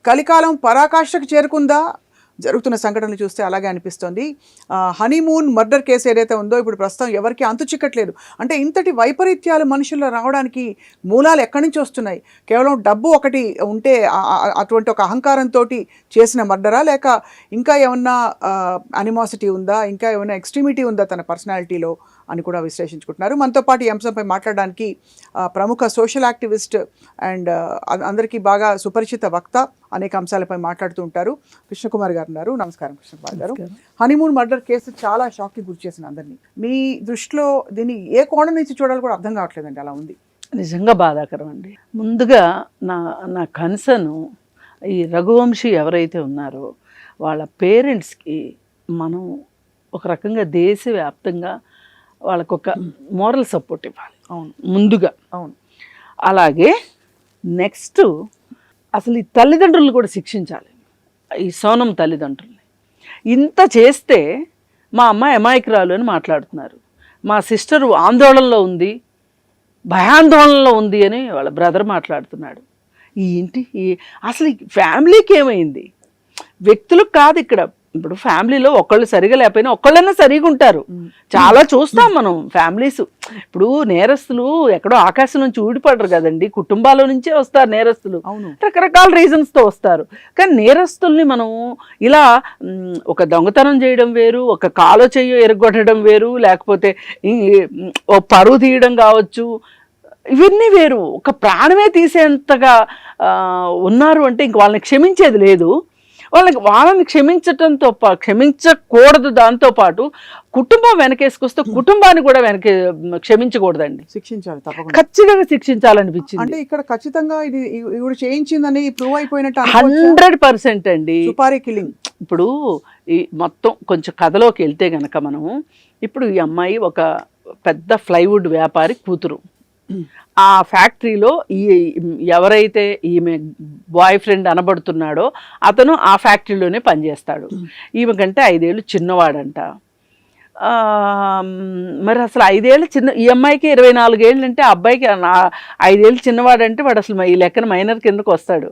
కలికాలం పరాకాష్ఠకు చేరుకుందా? జరుగుతున్న సంఘటనలు చూస్తే అలాగే అనిపిస్తోంది. హనీమూన్ మర్డర్ కేసు ఏదైతే ఉందో ఇప్పుడు ప్రస్తుతం ఎవరికి అంతు చిక్కట్లేదు. అంటే ఇంతటి వైపరీత్యాలు మనుషుల్లో రావడానికి మూలాలు ఎక్కడి నుంచి వస్తున్నాయి? కేవలం డబ్బు ఒకటి ఉంటే అటువంటి ఒక అహంకారంతో చేసిన మర్డరా, లేక ఇంకా ఏమన్నా అనిమాసిటీ ఉందా, ఇంకా ఏమైనా ఎక్స్ట్రీమిటీ ఉందా తన పర్సనాలిటీలో అని కూడా విశ్లేషించుకుంటున్నారు. మనతో పాటు ఈ అంశంపై మాట్లాడడానికి ప్రముఖ సోషల్ యాక్టివిస్ట్ అండ్ అందరికీ బాగా సుపరిచిత వక్త, అనేక అంశాలపై మాట్లాడుతూ ఉంటారు, కృష్ణకుమార్ గారు ఉన్నారు. నమస్కారం కృష్ణకుమార్ గారు. హనీమూన్ మర్డర్ కేసు చాలా షాక్కి గురి చేసిన అందరినీ. మీ దృష్టిలో దీన్ని ఏ కోణం నుంచి చూడాలి కూడా అర్థం కావట్లేదండి, అలా ఉంది. నిజంగా బాధాకరం అండి. ముందుగా నా కన్సర్న్ ఈ రఘువంశీ ఎవరైతే ఉన్నారో వాళ్ళ పేరెంట్స్కి మనం ఒక రకంగా దేశవ్యాప్తంగా వాళ్ళకు ఒక మోరల్ సపోర్ట్ ఇవ్వాలి. అవును, ముందుగా. అవును. అలాగే నెక్స్ట్ అసలు ఈ తల్లిదండ్రులను కూడా శిక్షించాలి. ఈ సోనం తల్లిదండ్రుల్ని ఇంత చేస్తే మా అమ్మాయి అమాయకురాలు అని మాట్లాడుతున్నారు, మా సిస్టరు ఆందోళనలో ఉంది, భయాందోళనలో ఉంది అని వాళ్ళ బ్రదర్ మాట్లాడుతున్నాడు. ఏంటి అసలు ఫ్యామిలీకి ఏమైంది? వ్యక్తులకు కాదు ఇక్కడ. ఇప్పుడు ఫ్యామిలీలో ఒకళ్ళు సరిగా లేకపోయినా ఒకళ్ళైనా సరిగా ఉంటారు. చాలా చూస్తాం మనం ఫ్యామిలీస్. ఇప్పుడు నేరస్తులు ఎక్కడో ఆకాశం నుంచి ఊడిపడరు కదండి, కుటుంబాల నుంచే వస్తారు నేరస్తులు. రకరకాల రీజన్స్తో వస్తారు. కానీ నేరస్తుల్ని మనం ఇలా ఒక దొంగతనం చేయడం వేరు, ఒక కాలో చెయ్యో ఎరగొట్టడం వేరు, లేకపోతే ఓ పరువు తీయడం కావచ్చు, ఇవన్నీ వేరు. ఒక ప్రాణమే తీసేంతగా ఉన్నారు అంటే ఇంక వాళ్ళని క్షమించేది లేదు. వాళ్ళని క్షమించకూడదు. దాంతోపాటు కుటుంబం వెనకేసుకొస్తే కుటుంబాన్ని కూడా క్షమించకూడదండి, శిక్షించాలి, తప్పకుండా ఖచ్చితంగా శిక్షించాలనిపించింది. అంటే ఇక్కడ ఖచ్చితంగా ఇది ఇవి చేయించిందని ప్రూవ్ అయిపోయినట్టు 100% అండి. సుపారీ కిల్లింగ్. ఇప్పుడు ఈ మొత్తం కొంచెం కథలోకి వెళ్తే గనక మనము, ఇప్పుడు ఈ అమ్మాయి ఒక పెద్ద ప్లైవుడ్ వ్యాపారి కూతురు. ఆ ఫ్యాక్టరీలో ఎవరైతే ఈమె బాయ్ ఫ్రెండ్ అనబడుతున్నాడో అతను ఆ ఫ్యాక్టరీలోనే పనిచేస్తాడు. ఈమె కంటే 5 ఏళ్ళు చిన్నవాడంట. మరి అసలు 5 ఏళ్ళు చిన్న, ఈ అమ్మాయికి 24 ఏళ్ళు అంటే, ఆ అబ్బాయికి 5 ఏళ్ళు చిన్నవాడంటే వాడు అసలు ఈ లెక్కన మైనర్ కిందకు వస్తాడు.